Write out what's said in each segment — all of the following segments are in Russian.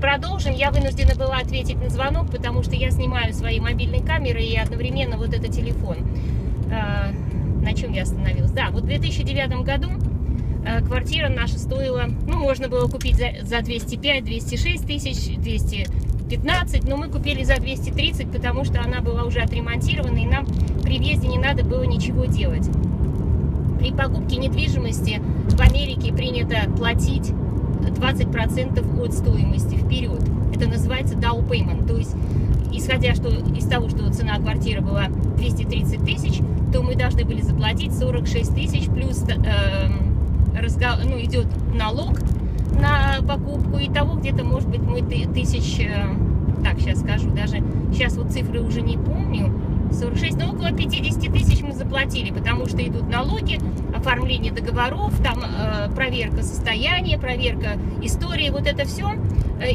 продолжим. Я вынуждена была ответить на звонок, потому что я снимаю своей мобильной камерой и одновременно вот это телефон. На чем я остановилась? Да, вот в 2009 году квартира наша стоила, ну, можно было купить за 205, 206 тысяч, 215, но мы купили за 230, потому что она была уже отремонтирована, и нам при въезде не надо было ничего делать. При покупке недвижимости в Америке принято платить 20% от стоимости вперед. Это называется down payment. То есть, исходя из того, что цена квартиры была 230 тысяч, то мы должны были заплатить 46 тысяч, плюс идет налог на покупку. И того где-то, может быть, мы тысяч, так, сейчас скажу, даже сейчас вот цифры уже не помню, 46, но около 50 тысяч мы заплатили, потому что идут налоги, оформление договоров, там проверка состояния, проверка истории, вот это все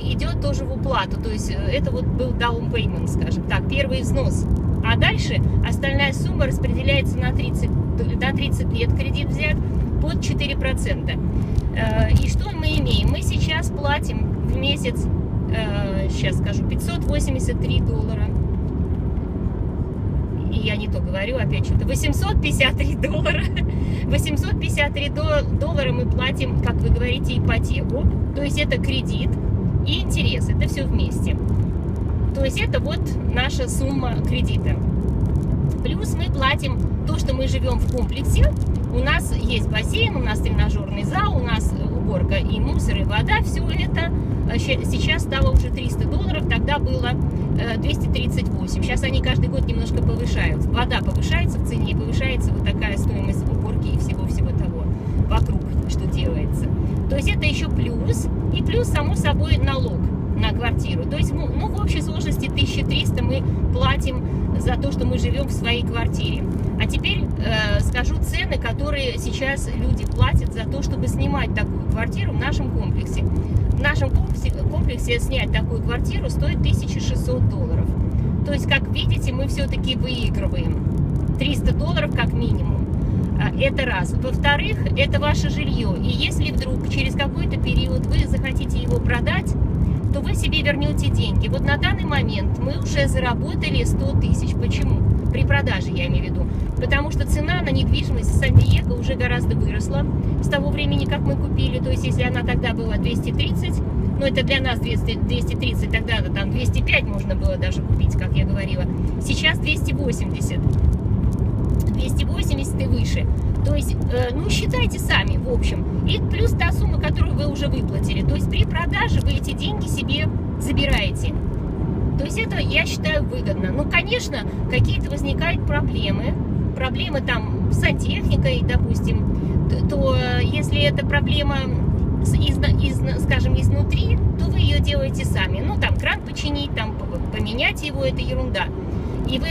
идет тоже в уплату, то есть это вот был down payment, скажем так, первый взнос. А дальше остальная сумма распределяется на 30 лет, кредит взят под 4%. И что мы имеем? Мы сейчас платим в месяц, сейчас скажу, $583. И я не то говорю, опять что-то, $853. $853 мы платим, как вы говорите, ипотеку. То есть это кредит и интерес, это все вместе. То есть это вот наша сумма кредита. Плюс мы платим то, что мы живем в комплексе. У нас есть бассейн, у нас тренажерный зал, у нас уборка и мусор, и вода. Все это сейчас стало уже $300, тогда было 238. Сейчас они каждый год немножко повышаются. Вода повышается в цене, повышается вот такая стоимость уборки и всего-всего того вокруг, что делается. То есть это еще плюс. И плюс, само собой, налог на квартиру. То есть, ну, в общей сложности 1300 мы платим за то, что мы живем в своей квартире. А теперь скажу цены, которые сейчас люди платят за то, чтобы снимать такую квартиру в нашем комплексе. В нашем комплексе снять такую квартиру стоит $1600. То есть, как видите, мы все-таки выигрываем $300 как минимум. Это раз. Во-вторых, это ваше жилье. И если вдруг через какой-то период вы захотите его продать, то вы себе вернете деньги. Вот на данный момент мы уже заработали 100 тысяч. Почему? При продаже, я имею в виду. Потому что цена на недвижимость в Сан-Диего уже гораздо выросла с того времени, как мы купили. То есть, если она тогда была 230, ну это для нас 230, тогда там 205 можно было даже купить, как я говорила. Сейчас 280. 280 и выше. То есть, ну, считайте сами, в общем. И плюс та сумма, которую вы уже выплатили. То есть, при продаже вы эти деньги себе забираете. То есть, это, я считаю, выгодно. Ну, конечно, какие-то возникают проблемы. Проблемы там с сантехникой, допустим. То если это проблема, скажем, изнутри, то вы ее делаете сами. Ну, там, кран починить, там, поменять его, это ерунда. И вы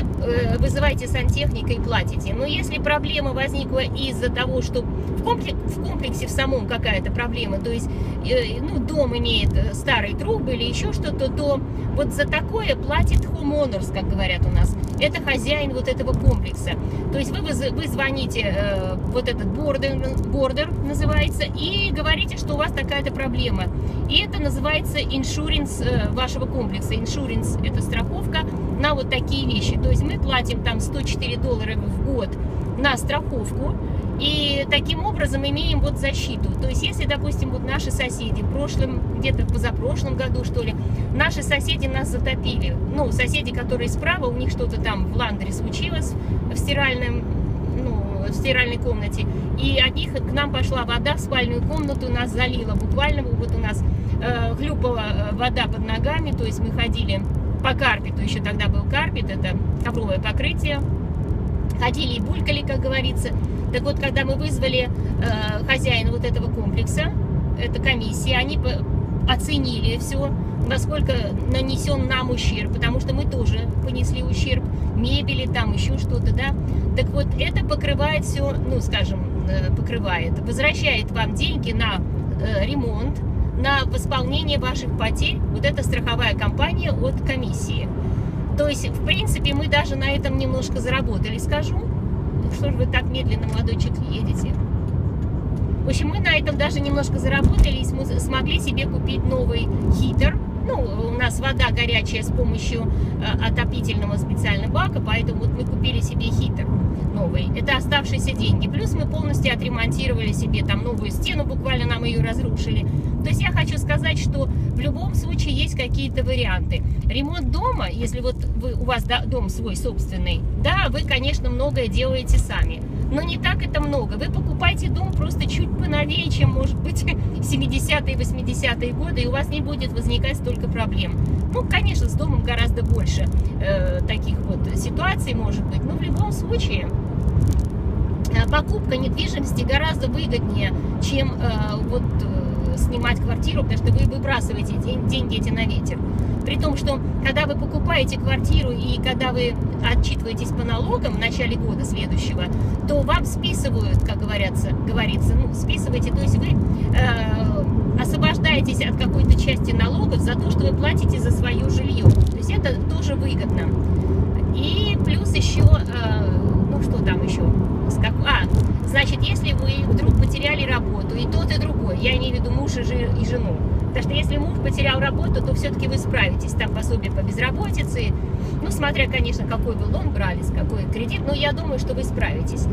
вызываете сантехника и платите. Но если проблема возникла из-за того, что в комплексе в самом какая-то проблема, то есть ну, дом имеет старые трубы или еще что-то, то вот за такое платит homeowners, как говорят у нас. Это хозяин вот этого комплекса. То есть вы звоните, вот этот бордер называется, и говорите, что у вас такая-то проблема. И это называется иншуренс вашего комплекса. Иншуренс – это страховка на вот такие вещи. То есть мы платим там $104 в год на страховку, и таким образом имеем вот защиту. То есть если, допустим, вот наши соседи в прошлом, где-то позапрошлом году, что ли, наши соседи нас затопили. Ну, соседи, которые справа, у них что-то там в ландере случилось в стиральной комнате, и от них к нам пошла вода в спальную комнату, нас залило буквально, вот у нас хлюпала вода под ногами, то есть мы ходили по карпету, еще тогда был карпет, это ковровое покрытие, ходили и булькали, как говорится. Так вот, когда мы вызвали хозяина вот этого комплекса, это комиссия, они оценили все, насколько нанесен нам ущерб, потому что мы тоже понесли ущерб, мебели, там еще что-то, да. Так вот, это покрывает все, ну, скажем, возвращает вам деньги на ремонт, на восполнение ваших потерь, вот эта страховая компания от комиссии. То есть, в принципе, мы даже на этом немножко заработали, скажу. Что же вы так медленно, молодой человек, едете? В общем, мы на этом даже немножко заработали и смогли себе купить новый хитер. Ну, вода горячая с помощью отопительного специального бака, поэтому вот мы купили себе хитер новый. Это оставшиеся деньги. Плюс мы полностью отремонтировали себе там новую стену, буквально нам ее разрушили. То есть я хочу сказать, что в любом случае есть какие-то варианты. Ремонт дома, если вот у вас дом свой собственный, да, вы, конечно, многое делаете сами. Но не так это много. Вы покупаете дом просто чуть поновее, чем, может быть, 70-е, 80-е годы, и у вас не будет возникать столько проблем. Ну, конечно, с домом гораздо больше таких вот ситуаций может быть, но в любом случае покупка недвижимости гораздо выгоднее, чем снимать квартиру, потому что вы выбрасываете деньги эти на ветер. При том, что когда вы покупаете квартиру и когда вы отчитываетесь по налогам в начале года следующего, то вам списывают, как говорится, списываете, то есть вы освобождаетесь от какой-то части налогов за то, что вы платите за свое жилье. То есть это тоже выгодно. И плюс еще, что там еще? Значит, если вы вдруг потеряли работу, и тот, и другой, я имею в виду муж и жену, потому что если муж потерял работу, то все-таки вы справитесь, там пособие по безработице, смотря, конечно, какой вы лон брали, какой кредит, но я думаю, что вы справитесь.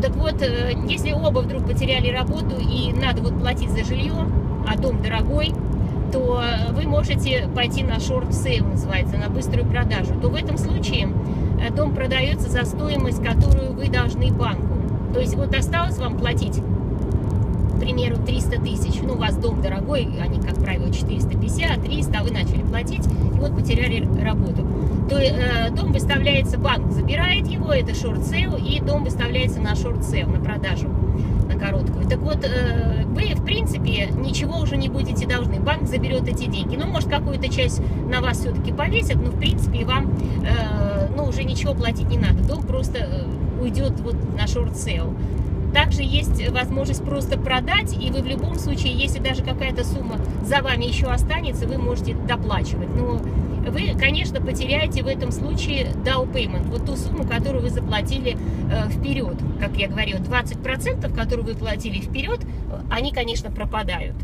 Так вот, если оба вдруг потеряли работу и надо платить за жилье, а дом дорогой, то вы можете пойти на short sale, называется, на быструю продажу, то в этом случае дом продается за стоимость, которую вы должны банку. То есть осталось вам платить, к примеру, 300 тысяч, у вас дом дорогой, они, как правило, 450, 300, а вы начали платить, и потеряли работу. То дом выставляется, банк забирает его, это short sale, и дом выставляется на short sale, на продажу, на короткую. Так вот, вы, в принципе, ничего уже не будете должны. Банк заберет эти деньги. Может, какую-то часть на вас все-таки повесят, но, в принципе, вам, уже ничего платить не надо. Дом просто уйдет на short sale. Также есть возможность просто продать, и вы в любом случае, если даже какая-то сумма за вами еще останется, вы можете доплачивать. Но вы, конечно, потеряете в этом случае down payment, ту сумму, которую вы заплатили вперед. Как я говорю, 20%, которые вы платили вперед, они, конечно, пропадают.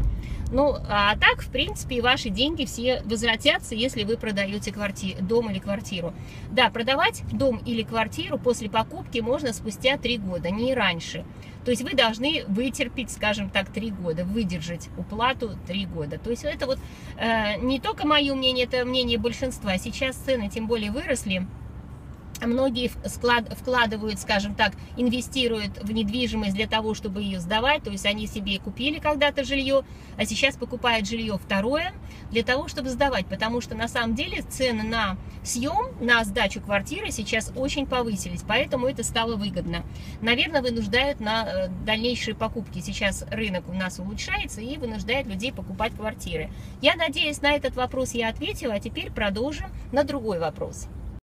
А так, в принципе, ваши деньги все возвратятся, если вы продаете дом или квартиру. Да, продавать дом или квартиру после покупки можно спустя 3 года, не раньше. То есть вы должны вытерпеть, скажем так, 3 года, выдержать уплату 3 года. То есть это не только мое мнение, это мнение большинства. Сейчас цены тем более выросли. Многие вкладывают, скажем так, инвестируют в недвижимость для того, чтобы ее сдавать. То есть они себе купили когда-то жилье, а сейчас покупают жилье второе для того, чтобы сдавать. Потому что на самом деле цены на съем, на сдачу квартиры сейчас очень повысились. Поэтому это стало выгодно. Наверное, вынуждают на дальнейшие покупки. Сейчас рынок у нас улучшается и вынуждает людей покупать квартиры. Я надеюсь, на этот вопрос я ответила. А теперь продолжим на другой вопрос.